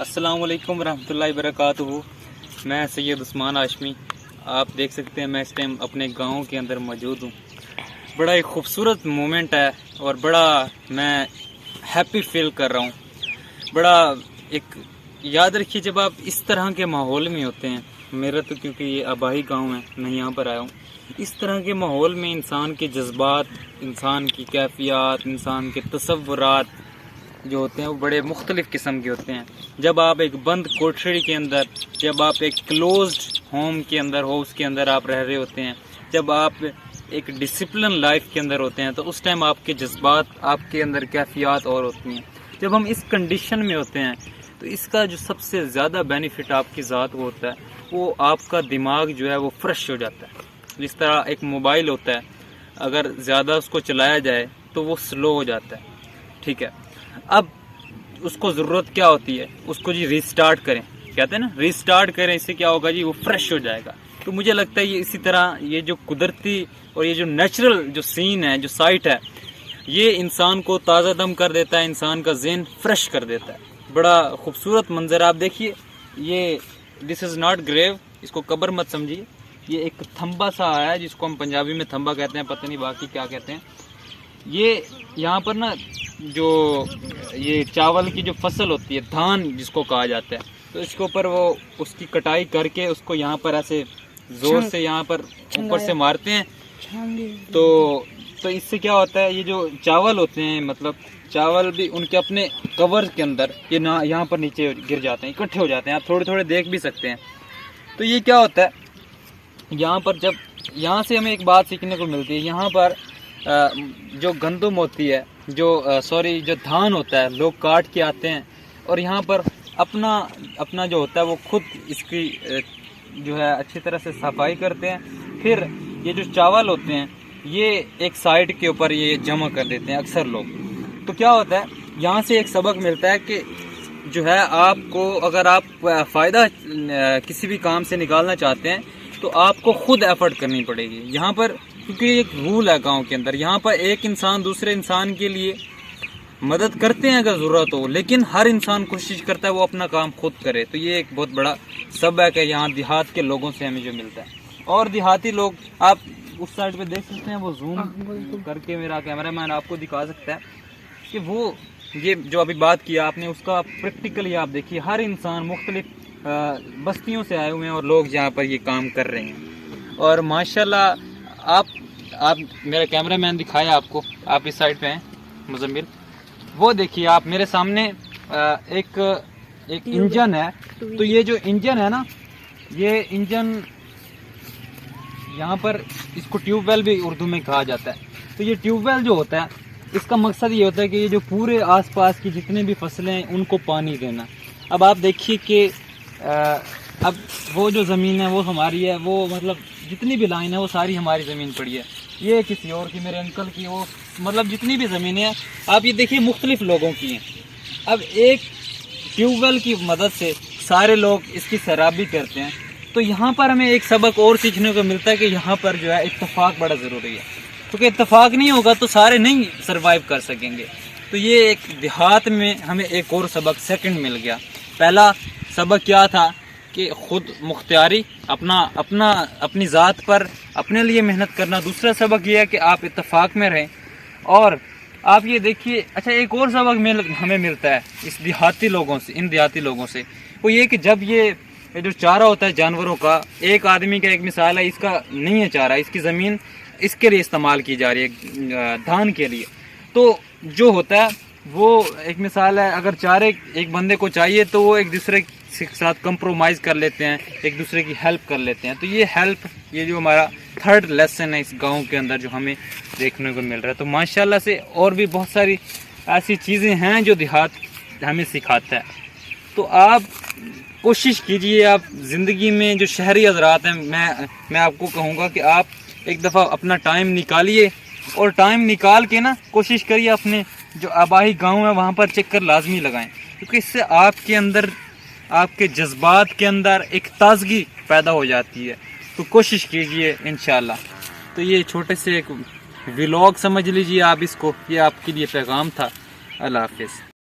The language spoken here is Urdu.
السلام علیکم ورحمۃ اللہ وبرکاتہ۔ میں سید عثمان ہاشمی، آپ دیکھ سکتے ہیں میں اس ٹائم اپنے گاؤں کے اندر موجود ہوں۔ بڑا ایک خوبصورت مومنٹ ہے اور بڑا میں ہیپی فیل کر رہا ہوں۔ بڑا ایک یاد رکھیے، جب آپ اس طرح کے ماحول میں ہوتے ہیں، میرا تو کیونکہ یہ آبائی گاؤں ہے، میں یہاں پر آیا ہوں، اس طرح کے ماحول میں انسان کے جذبات، انسان کی کیفیات، انسان کے تصورات جو ہوتے ہیں وہ بڑے مختلف قسم کے ہوتے ہیں۔ جب آپ ایک بند کوٹھری کے اندر، جب آپ ایک کلوزڈ ہوم کے اندر ہو، اس کے اندر آپ رہ رہے ہوتے ہیں، جب آپ ایک ڈسپلن لائف کے اندر ہوتے ہیں، تو اس ٹائم آپ کے جذبات، آپ کے اندر کیفیات اور ہوتی ہیں۔ جب ہم اس کنڈیشن میں ہوتے ہیں تو اس کا جو سب سے زیادہ بینیفٹ آپ کی ذات کو ہوتا ہے، وہ آپ کا دماغ جو ہے وہ فریش ہو جاتا ہے۔ جس طرح ایک موبائل ہوتا ہے، اگر زیادہ اس کو چلایا جائے تو وہ سلو ہو جاتا ہے، ٹھیک ہے۔ اب اس کو ضرورت کیا ہوتی ہے، اس کو جی ریسٹارٹ کریں، کہتے ہیں نا ریسٹارٹ کریں، اس سے کیا ہوگا جی، وہ فریش ہو جائے گا۔ تو مجھے لگتا ہے یہ اسی طرح یہ جو قدرتی اور یہ جو نیچرل جو سین ہے، جو سائٹ ہے، یہ انسان کو تازہ دم کر دیتا ہے، انسان کا ذہن فریش کر دیتا ہے۔ بڑا خوبصورت منظر آپ دیکھیے، یہ دس از ناٹ گریو، اس کو قبر مت سمجھیے، یہ ایک تھمبا سا آیا ہے جس کو ہم پنجابی میں تھمبا کہتے ہیں، پتہ نہیں باقی کیا کہتے ہیں۔ یہ یہاں پر نا جو یہ چاول کی جو فصل ہوتی ہے، دھان جس کو کہا جاتا ہے، تو اس کے اوپر وہ اس کی کٹائی کر کے اس کو یہاں پر ایسے زور سے یہاں پر اوپر سے مارتے ہیں، تو اس سے کیا ہوتا ہے، یہ جو چاول ہوتے ہیں، مطلب چاول بھی ان کے اپنے کور کے اندر یہ یہاں پر نیچے گر جاتے ہیں، اکٹھے ہو جاتے ہیں، آپ تھوڑے تھوڑے دیکھ بھی سکتے ہیں۔ تو یہ کیا ہوتا ہے یہاں پر، جب یہاں سے ہمیں ایک بات سیکھنے کو ملتی ہے، یہاں پر جو گندم ہوتی ہے، جو دھان ہوتا ہے، لوگ کاٹ کے آتے ہیں اور یہاں پر اپنا جو ہوتا ہے وہ خود اس کی جو ہے اچھی طرح سے صفائی کرتے ہیں۔ پھر یہ جو چاول ہوتے ہیں یہ ایک سائڈ کے اوپر یہ جمع کر دیتے ہیں اکثر لوگ۔ تو کیا ہوتا ہے، یہاں سے ایک سبق ملتا ہے کہ جو ہے آپ کو، اگر آپ فائدہ کسی بھی کام سے نکالنا چاہتے ہیں تو آپ کو خود ایفرٹ کرنی پڑے گی یہاں پر، کیونکہ ایک رول ہے گاؤں کے اندر، یہاں پر ایک انسان دوسرے انسان کے لیے مدد کرتے ہیں اگر ضرورت ہو، لیکن ہر انسان کوشش کرتا ہے وہ اپنا کام خود کرے۔ تو یہ ایک بہت بڑا سبق ہے یہاں دیہات کے لوگوں سے ہمیں جو ملتا ہے۔ اور دیہاتی لوگ، آپ اس سائڈ پہ دیکھ سکتے ہیں، وہ زوم کر کے میرا کیمرہ مین آپ کو دکھا سکتا ہے کہ وہ یہ جو ابھی بات کیا آپ نے، اس کا پریکٹیکلی آپ دیکھیے، ہر انسان مختلف بستیوں سے آئے ہوئے ہیں اور لوگ یہاں پر یہ کام کر رہے ہیں۔ اور ماشاءاللہ آپ میرا کیمرہ مین دکھایا آپ کو، آپ اس سائڈ پہ ہیں مزمل، وہ دیکھیے آپ میرے سامنے ایک انجن ہے۔ تو یہ جو انجن ہے نا، یہ انجن یہاں پر اس کو ٹیوب ویل بھی اردو میں کہا جاتا ہے۔ تو یہ ٹیوب ویل جو ہوتا ہے، اس کا مقصد یہ ہوتا ہے کہ یہ جو پورے آس پاس کی جتنے بھی فصلیں ہیں ان کو پانی دینا۔ اب آپ دیکھیے کہ اب وہ جو زمین ہے وہ ہماری ہے، وہ مطلب جتنی بھی لائن ہے وہ ساری ہماری زمین پڑی ہے، یہ کسی اور کی، میرے انکل کی، وہ مطلب جتنی بھی زمینیں ہیں آپ یہ دیکھیے مختلف لوگوں کی ہیں۔ اب ایک ٹیوب ویل کی مدد سے سارے لوگ اس کی سیرابی کرتے ہیں۔ تو یہاں پر ہمیں ایک سبق اور سیکھنے کو ملتا ہے کہ یہاں پر جو ہے اتفاق بڑا ضروری ہے، کیونکہ اتفاق نہیں ہوگا تو سارے نہیں سروائیو کر سکیں گے۔ تو یہ ایک دیہات میں ہمیں ایک اور سبق سیکنڈ مل گیا۔ پہلا سبق کیا تھا کہ خود مختاری، اپنی ذات پر اپنے لیے محنت کرنا۔ دوسرا سبق یہ ہے کہ آپ اتفاق میں رہیں۔ اور آپ یہ دیکھیے، اچھا ایک اور سبق ہمیں ملتا ہے ان دیہاتی لوگوں سے، وہ یہ کہ جب یہ جو چارہ ہوتا ہے جانوروں کا، ایک آدمی کا ایک مثال ہے، اس کا نہیں ہے چارہ، اس کی زمین اس کے لیے استعمال کی جا رہی ہے، دھان کے لیے، تو جو ہوتا ہے وہ ایک مثال ہے، اگر چارے ایک بندے کو چاہیے تو وہ ایک دوسرے کے ساتھ کمپرومائز کر لیتے ہیں، ایک دوسرے کی ہیلپ کر لیتے ہیں۔ تو یہ ہیلپ، یہ جو ہمارا تھرڈ لیسن ہے اس گاؤں کے اندر جو ہمیں دیکھنے کو مل رہا ہے۔ تو ماشاءاللہ سے اور بھی بہت ساری ایسی چیزیں ہیں جو دیہات ہمیں سکھاتا ہے۔ تو آپ کوشش کیجئے، آپ زندگی میں جو شہری حضرات ہیں، میں آپ کو کہوں گا کہ آپ ایک دفعہ اپنا ٹائم نکالیے، اور ٹائم نکال کے نا کوشش کریے اپنے جو آبائی گاؤں ہے وہاں پر چکر لازمی لگائیں، کیونکہ اس سے آپ کے اندر، آپ کے جذبات کے اندر ایک تازگی پیدا ہو جاتی ہے۔ تو کوشش کیجئے انشاءاللہ۔ تو یہ چھوٹے سے ایک ولاگ سمجھ لیجئے آپ اس کو، یہ آپ کے لیے پیغام تھا۔ اللہ حافظ۔